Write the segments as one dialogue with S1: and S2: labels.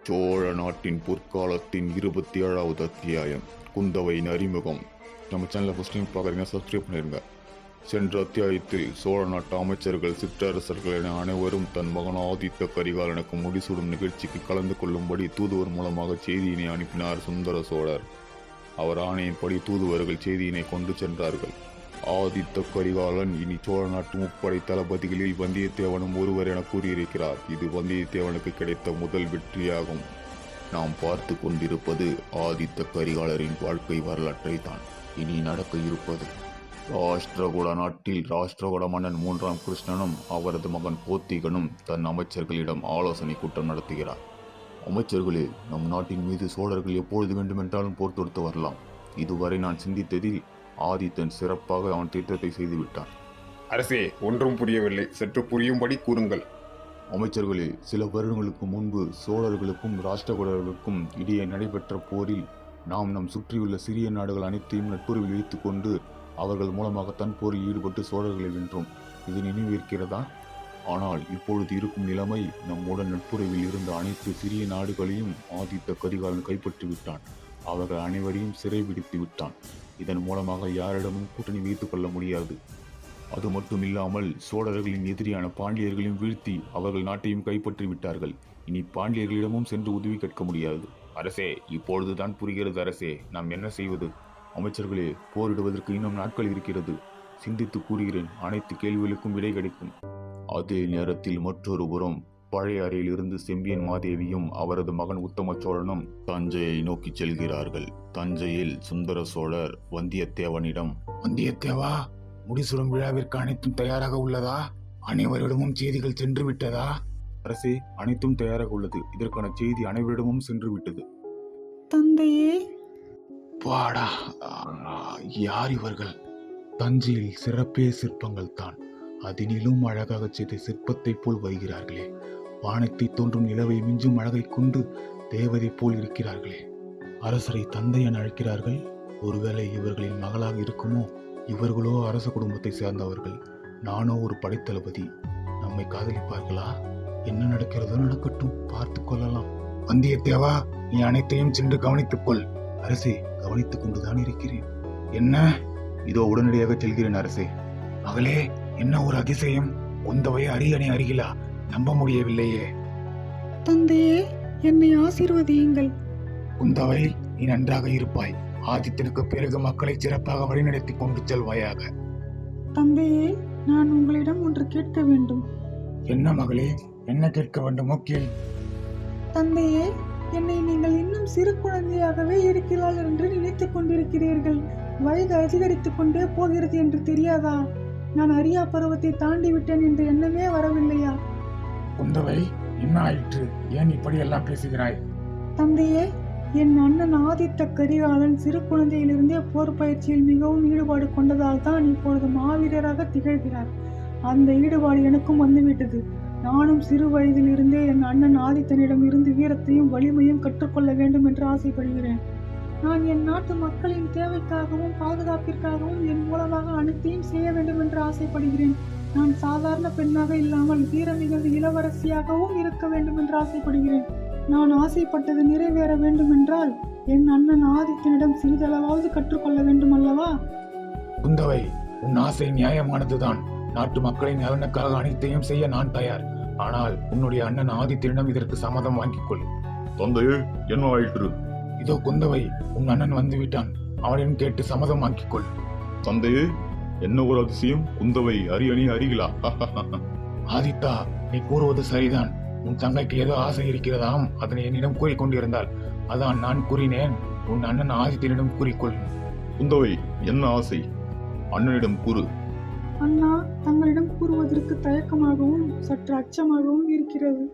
S1: சோழ நாட்டின் பொற்காலத்தின் 27வது அத்தியாயம் குந்தவையின் அறிமுகம். நம்ம சேனலை ஃபர்ஸ்ட் டைம் பார்க்குறீங்கன்னா சப்ஸ்கிரைப் பண்ணிருங்க. சென்ற அத்தியாயத்தில் சோழ நாட்டு அமைச்சர்கள் சிற்றரசர்கள் என அனைவரும் தன் மகன் ஆதித்த கரிகாலனுக்கு முடிசூடும் நிகழ்ச்சிக்கு கலந்து கொள்ளும்படி தூதுவர் மூலமாக செய்தியினை அனுப்பினார் சுந்தர சோழர். அவர் ஆணையின்படி தூதுவர்கள் செய்தியினை கொண்டு சென்றார்கள். ஆதித்த கரிகாலன் இனி சோழ நாட்டு முப்படை தளபதிகளில் வந்தியத்தேவனும் ஒருவர் என கூறியிருக்கிறார். இது வந்தியத்தேவனுக்கு கிடைத்த முதல் வெற்றியாகும். நாம் பார்த்து கொண்டிருப்பது ஆதித்த கரிகாலரின் வாழ்க்கை வரலாற்றை தான். இனி நடக்க இருப்பது ராஷ்டிரகூட நாட்டில் ராஷ்டிரகூட மன்னன் 3ஆம் கிருஷ்ணனும் அவரது மகன் போத்திகனும் தன் அமைச்சர்களிடம் ஆலோசனை கூட்டம் நடத்துகிறார். அமைச்சர்களே, நம் நாட்டின் மீது சோழர்கள் எப்பொழுது வேண்டுமென்றாலும் போர் தொடுத்து வரலாம். இதுவரை நான் சிந்தித்ததில் ஆதித்தன் சிறப்பாக அவன் திட்டத்தை செய்துவிட்டான்.
S2: அரசே, ஒன்றும் புரியவில்லை, சற்று புரியும்படி கூறுங்கள்.
S1: அமைச்சர்களே, சில வருடங்களுக்கு முன்பு சோழர்களுக்கும் ராஷ்டிரகூடர்களுக்கும் இடையே நடைபெற்ற போரில் நாம் நம் சுற்றியுள்ள சிறிய நாடுகள் அனைத்தையும் நட்புறவில் வைத்துக் கொண்டு அவர்கள் மூலமாக தன் போரில் ஈடுபட்டு சோழர்களை வென்றோம். இது நினைவிருக்கிறதா? ஆனால் இப்பொழுது இருக்கும் நிலைமை, நம்முடன் நட்புறவில் இருந்த அனைத்து சிறிய நாடுகளையும் ஆதித்த கரிகாலன் கைப்பற்றி விட்டான். அவர்கள் அனைவரையும் சிறைபிடித்து விட்டான். இதன் மூலமாக யாரிடமும் கூட்டணி வைத்துக் கொள்ள முடியாது. அது மட்டும் இல்லாமல் சோழர்களின் எதிரியான பாண்டியர்களையும் வீழ்த்தி அவர்கள் நாட்டையும் கைப்பற்றி விட்டார்கள். இனி பாண்டியர்களிடமும் சென்று உதவி கேட்க முடியாது. அரசே, இப்பொழுதுதான் புரிகிறது அரசே, நாம் என்ன செய்வது? அமைச்சர்களே, போரிடுவதற்கு இன்னும் நாட்கள் இருக்கிறது. சிந்தித்து கூறுகிறேன், அனைத்து கேள்விகளுக்கும் விடை கிடைக்கும். அதே நேரத்தில் மற்றொரு புறம் பழைய அறையில் இருந்து செம்பியன் மாதேவியும் அவரது மகன் உத்தம சோழனும் தஞ்சையை நோக்கி செல்கிறார்கள். தஞ்சையில் சுந்தர சோழர் வந்தியத்தேவனிடம்,
S3: வந்தியத்தேவா, முடிசூடும் விழாவிற்கு அனைத்தும் தயாராக உள்ளதா? அனைவரிடமும் செய்திகள் சென்று விட்டதா?
S1: அரசே, அனைத்தும் தயாராக உள்ளது. இதற்கான செய்தி அனைவரிடமும் சென்று விட்டது.
S4: தந்தையே,
S3: பாடா, யார் இவர்கள்? தஞ்சையில் சிறப்பே சிற்பங்கள் தான். அதனிலும் அழகாக செய்த சிற்பத்தை போல் வருகிறார்களே. வானத்தை தோன்றும் நிலவை மிஞ்சும் அழகை கொண்டு தேவதை போல் இருக்கிறார்களே. அரசரை தந்தை என அழைக்கிறார்கள். ஒருவேளை இவர்களின் மகளாக இருக்குமோ? இவர்களோ அரச குடும்பத்தை சேர்ந்தவர்கள், நானோ ஒரு படைத்தளபதி. நம்மை காதலிப்பார்களா? என்ன நடக்கிறதோ நடக்கட்டும், பார்த்து கொள்ளலாம். வந்தியத்தேவா, நீ அனைத்தையும் சென்று கவனித்துக் கொள். அரசே, கவனித்துக் கொண்டுதான் இருக்கிறேன். என்ன?
S1: இதோ உடனடியாக செல்கிறேன் அரசே.
S3: மகளே, என்ன ஒரு அதிசயம்! குந்தவை அரியணை அருகிலா? நம்ப முடியவில்லையே.
S4: தந்தையே, என்னை ஆசீர்வதியுங்கள்.
S3: குந்தவை, நீ நன்றாக இருப்பாய். ஆதித்தனுக்கு பிறகு மக்களை சிறப்பாக வழிநடத்தி கொண்டு செல்வாயாக.
S4: தந்தையே, நான் உங்களிடம் ஒன்று கேட்க வேண்டும்.
S3: என்ன மகளே, என்ன கேட்க வேண்டுமோ கேள்.
S4: தந்தையே, என்னை நீங்கள் இன்னும் சிறு குழந்தையாகவே இருக்கிறாள் என்று நினைத்துக் கொண்டிருக்கிறீர்கள். வயது அதிகரித்துக் கொண்டே போகிறது என்று தெரியாதா? நான் அரியா பருவத்தை தாண்டி விட்டேன் என்ற எண்ணமே வரவில்லையா?
S3: குந்தவை, என்ன ஆயிற்று? ஏன் இப்படியெல்லாம் பேசுகிறாய்?
S4: தந்தையே, என் அண்ணன் ஆதித்த கரிகாலன் சிறு குழந்தையிலிருந்தே போர் பயிற்சியில் மிகவும் ஈடுபாடு கொண்டதால் தான் இப்பொழுது மாவீரராக திகழ்கிறார். அந்த ஈடுபாடு எனக்கும் வந்துவிட்டது. நானும் சிறு வயதில் இருந்தே என் அண்ணன் ஆதித்தனிடம் இருந்து வீரத்தையும் வலிமையும் கற்றுக்கொள்ள வேண்டும் என்று ஆசைப்படுகிறேன். நான் என் நாட்டு மக்களின் தேவைக்காகவும் பாதுகாப்பிற்காகவும் என் மூலமாக அனைத்தையும் செய்ய வேண்டும் என்று ஆசைப்படுகிறேன். நான் சாதாரண பெண்ணாக இல்லாமல் வீரமிகுந்த இளவரசியாகவும் இருக்க வேண்டும் என்று ஆசைப்படுகிறேன். நான் ஆசைப்பட்டது நிறைவேற வேண்டும் என்றால் என் அண்ணன் ஆதித்தனிடம் சிறிதளவாவது கற்றுக்கொள்ள வேண்டும் அல்லவா?
S3: குந்தவை, உன் ஆசை நியாயமானதுதான். நாட்டு மக்களின் நலனுக்காக அனைத்தையும் செய்ய நான் தயார். ஆனால் உன்னுடைய அண்ணன் ஆதித்தனிடம் இதற்கு சம்மதம் வாங்கிக் கொள்.
S1: தந்தையே, என்ன ஆயிற்று?
S3: இதோ குந்தவை, உன் அண்ணன் வந்துவிட்டான். அவனிடம் கேட்டு சம்மதம் வாங்கிக் கொள்.
S1: தந்தையே, என்ன ஒரு அதிசயம்! குந்தவை அரியணை அருகிலா?
S3: ஆதித்தா, நீ கூறுவது சரிதான். உன் தங்கைக்கு ஏதோ ஆசை இருக்கிறதாம். அதனை என்னிடம் கூறிக்கொண்டிருந்தால் அதான் நான் கூறினேன். உன் அண்ணன் ஆதித்தனிடம் கூறிக்கொள்.
S1: குந்தவை, என்ன ஆசை? அண்ணனிடம் கூறு.
S4: அண்ணா, தங்களிடம் கூறுவதற்கு தயக்கமாகவும் சற்று அச்சமாகவும் இருக்கிறது.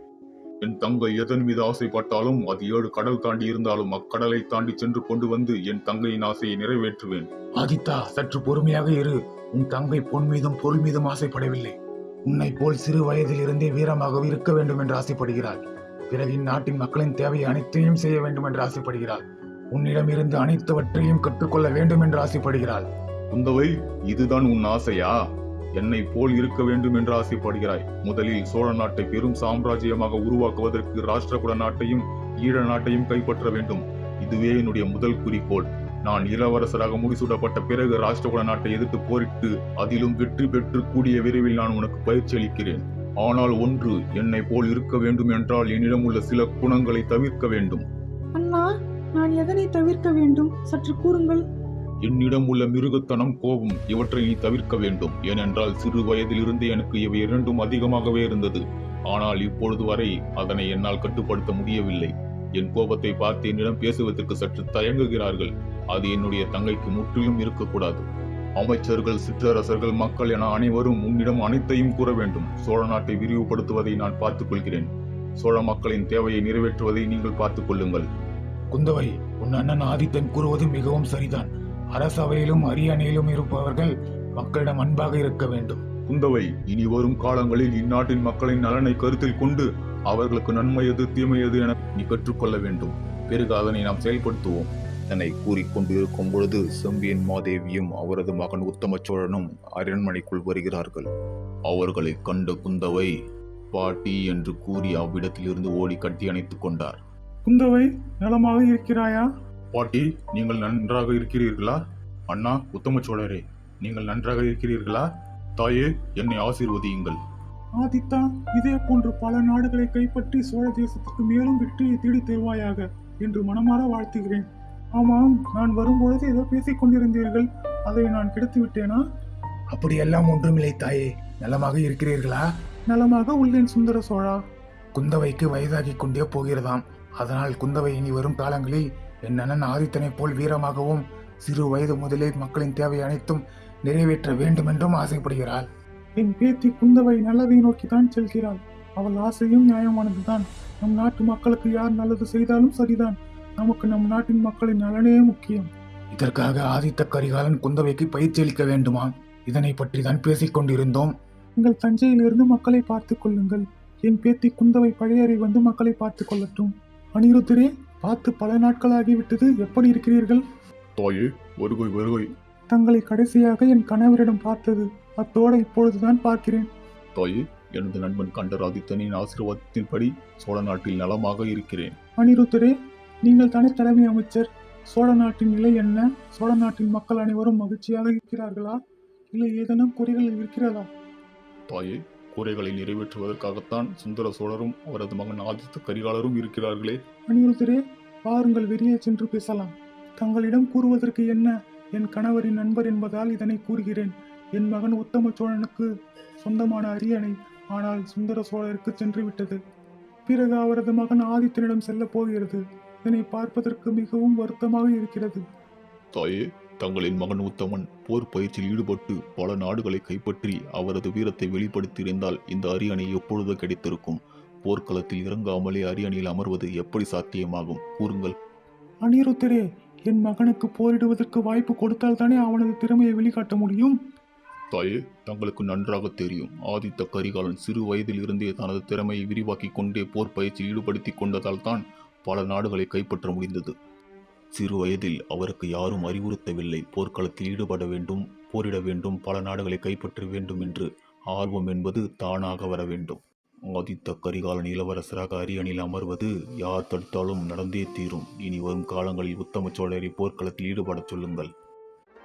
S1: என் தங்கை எதன் மீது ஆசைப்பட்டாலும் அது 7 கடல் தாண்டி இருந்தாலும் அக்கடலை தாண்டி சென்று கொண்டு வந்து என் தங்கையின் ஆசையை நிறைவேற்றுவேன்.
S3: ஆதித்தா, சற்று பொறுமையாக இரு. உன் தங்கை பொன் மீதும் பொருள் மீதும் ஆசைப்படவில்லை. உன்னை போல் சிறு வயதில் இருந்தே வீரமாக இருக்க வேண்டும் என்று ஆசைப்படுகிறாள். பிறகு இந்நாட்டின் மக்களின் தேவை அனைத்தையும் செய்ய வேண்டும் என்று ஆசைப்படுகிறாள். உன்னிடம் இருந்து அனைத்துவற்றையும் கற்றுக்கொள்ள வேண்டும் என்று ஆசைப்படுகிறாள்.
S1: குந்தவை, இதுதான் உன் ஆசையா? என்னை போல் இருக்க வேண்டும் என்று ஆசைப்படுகிறாய். முதலில் சோழ நாட்டை பெரும் சாம்ராஜ்யமாக உருவாக்குவதற்கு ராஷ்டிரகூட நாட்டையும் ஈழ நாட்டையும் கைப்பற்ற வேண்டும். இதுவே என்னுடைய முதல் குறிக்கோள். நான் இளவரசராக முடிசூடப்பட்ட பிறகு ராஷ்டிரகூட நாட்டை எதிர்த்து போரிட்டு அதிலும் வெற்றி பெற்று கூடிய விரைவில் நான் உனக்கு பயிற்சி அளிக்கிறேன். ஆனால் ஒன்று, என்னை போல் இருக்க வேண்டும் என்றால் என்னிடம் உள்ள சில குணங்களை தவிர்க்க வேண்டும்.
S4: அண்ணா, நான் எதனை தவிர்க்க வேண்டும்? சற்று கூறுங்கள்.
S1: என்னிடம் உள்ள மிருகத்தனம், கோபம் இவற்றை நீ தவிர்க்க வேண்டும். ஏனென்றால் சிறு வயதிலிருந்து எனக்கு இவை இரண்டும் அதிகமாகவே இருந்தது. ஆனால் இப்பொழுது வரை அதனை என்னால் கட்டுப்படுத்த முடியவில்லை. என் கோபத்தை பார்த்து என்னிடம் பேசுவதற்கு சற்று தயங்குகிறார்கள். அது என்னுடைய தங்கைக்கு முற்றிலும் இருக்கக்கூடாது. அமைச்சர்கள், சிற்றரசர்கள், மக்கள் என அனைவரும் உன்னிடம் அனைத்தையும் கூற வேண்டும். சோழ நாட்டை விரிவுபடுத்துவதை நான் பார்த்துக் கொள்கிறேன். சோழ மக்களின் தேவையை நிறைவேற்றுவதை நீங்கள் பார்த்துக் கொள்ளுங்கள்.
S3: குந்தவை, உன் அண்ணன் ஆதித்தன் கூறுவது மிகவும் சரிதான். அரசவையிலும் அரியணையிலும் இருப்பவர்கள் மக்களிடம் அன்பாக இருக்க வேண்டும்.
S1: குந்தவை, இனி வரும் காலங்களில் இந்நாட்டின் மக்களின் நலனை கருத்தில் கொண்டு அவர்களுக்கு நன்மை எது தீமை எது என நீ கற்றுக்கொள்ள வேண்டும். பிறகு அதனை நாம் செயல்படுத்துவோம். இதனை கூறிக்கொண்டு இருக்கும் பொழுது செம்பியன் மாதேவியும் அவரது மகன் உத்தம சோழனும் அரண்மனைக்குள் வருகிறார்கள். அவர்களை கண்ட குந்தவை பாட்டி என்று கூறி அவ்விடத்திலிருந்து ஓடி கட்டி அணைத்துக் கொண்டார்.
S3: குந்தவை, நலமாக இருக்கிறாயா?
S1: பாட்டி, நீங்கள் நன்றாக இருக்கிறீர்களா? அண்ணா, உத்தம சோழரே, நீங்கள் நன்றாக இருக்கிறீர்களா? தாயே, என்னை ஆசீர்வதியுங்கள்.
S3: ஆதித்தா, இதே போன்று பல நாடுகளை கைப்பற்றி சோழ தேசத்துக்கு மேலும் வெற்றியை தேடி தருவாயாக என்று மனமாற வாழ்த்துகிறேன். ஆமாம், நான் வரும்பொழுது ஏதோ பேசிக் கொண்டிருந்தீர்கள். அதை நான் கெடுத்து விட்டேனா? அப்படியெல்லாம் ஒன்றுமில்லை தாயே. நலமாக இருக்கிறீர்களா? நலமாக உள்ளேன் சுந்தர சோழா. குந்தவைக்கு வயதாகி கொண்டே போகிறதாம். அதனால் குந்தவை இனி வரும் காலங்களில் என் அண்ணன் ஆதித்தனை போல் வீரமாகவும் சிறு வயது முதலே மக்களின் தேவை அனைத்தும் நிறைவேற்ற வேண்டும் என்றும் ஆசைப்படுகிறாள். என் பேத்தி குந்தவை நல்லதை நோக்கித்தான் செல்கிறாள். அவள் ஆசையும் நியாயமானதுதான். நம் நாட்டு மக்களுக்கு யார் நல்லது செய்தாலும் சரிதான். நமக்கு நம் நாட்டின் மக்களின் நலனே முக்கியம். இதற்காக ஆதித்த கரிகாலன் குந்தவைக்கு பயிற்சி அளிக்க வேண்டுமா? இதனை பற்றி தான் பேசிக் கொண்டிருந்தோம். உங்கள் தஞ்சையிலிருந்து மக்களை பார்த்துக் கொள்ளுங்கள். என் பேத்தி குந்தவை பழையறை வந்து மக்களை பார்த்துக் கொள்ளட்டும். அனிருத்தரே, பார்த்து பல நாட்கள் ஆகிவிட்டது. எப்படி இருக்கிறீர்கள்?
S1: தாயே, வருகை வருகை.
S3: தங்களை கடைசியாக என் கணவரிடம் பார்த்தது அத்தோடு இப்பொழுதுதான் பார்க்கிறேன்.
S1: தாயே, எனது நண்பன் கண்டராதித்தனின் ஆசீர்வாதத்தின்படி சோழ நாட்டில் நலமாக இருக்கிறேன்.
S3: அனிருத்தரே, நீங்கள் தானே தலைமை அமைச்சர். சோழ நாட்டின் நிலை என்ன? சோழ நாட்டின் மக்கள் அனைவரும் மகிழ்ச்சியாக இருக்கிறார்களா? இல்லை ஏதேனும் குறைகள் இருக்கிறதா?
S1: தாயே, குறைகளை நிறைவேற்றுவதற்காகத்தான் சுந்தர சோழரும் அவரது மகன் ஆதித்த கரிகாலரும் இருக்கிறார்களே.
S3: அனிருத்தரே, பாருங்கள், வெளியே சென்று பேசலாம். தங்களிடம் கூறுவதற்கு என்ன? என் கணவரின் நண்பர் என்பதால் இதனை கூறுகிறேன். என் மகன் உத்தம சோழனுக்கு சொந்தமான அரியணை ஆனால் சுந்தர சோழருக்கு சென்று விட்டது. பிறகு அவரது மகன் ஆதித்தனிடம் செல்ல போகிறது. இதனை பார்ப்பதற்கு மிகவும் வருத்தமாக இருக்கிறது.
S1: தாயே, தங்களின் மகன் உத்தமன் போர் பயிற்சியில் ஈடுபட்டு பல நாடுகளை கைப்பற்றி அவரது வீரத்தை வெளிப்படுத்தியிருந்தால் இந்த அரியணை எப்பொழுதோ கிடைத்திருக்கும். போர்க்களத்தில் இறங்காமலே அரியணையில் அமர்வது எப்படி சாத்தியமாகும்? கூறுங்கள்.
S3: அனிருத்தரே, என் மகனுக்கு போரிடுவதற்கு வாய்ப்பு கொடுத்தால் தானே அவனது திறமையை வெளிக்காட்ட முடியும்.
S1: தாயே, தங்களுக்கு நன்றாக தெரியும். ஆதித்த கரிகாலன் சிறு வயதில் இருந்தே தனது திறமையை விரிவாக்கிக் கொண்டே போர் பயிற்சியில் ஈடுபடுத்திக் கொண்டதால் தான் பல நாடுகளை கைப்பற்ற முடிந்தது. சிறு வயதில் அவருக்கு யாரும் அறிவுறுத்தவில்லை. போர்க்களத்தில் ஈடுபட வேண்டும், போரிட வேண்டும், பல நாடுகளை கைப்பற்ற வேண்டும் என்று. ஆர்வம் என்பது தானாக வர வேண்டும். ஆதித்த கரிகாலன் இளவரசராக அரியணையில் அமர்வது யார் தடுத்தாலும் நடந்தே தீரும். இனி வரும் காலங்களில் உத்தம சோழரை போர்க்களத்தில் ஈடுபடச் சொல்லுங்கள்.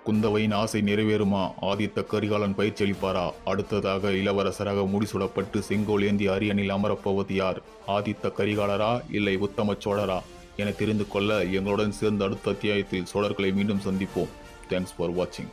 S1: குந்தவையின் ஆசை நிறைவேறுமா? ஆதித்த கரிகாலன் பயிற்சி அளிப்பாரா? அடுத்ததாக இளவரசராக முடிசூடப்பட்டு செங்கோல் ஏந்தி அரியணையில் அமரப்போவது யார்? ஆதித்த கரிகாலரா இல்லை உத்தம சோழரா என தெரிந்து கொள்ள எங்களுடன் சேர்ந்து அடுத்த அத்தியாயத்தில் சோழர்களை மீண்டும் சந்திப்போம். தேங்க்ஸ் ஃபார் வாட்சிங்.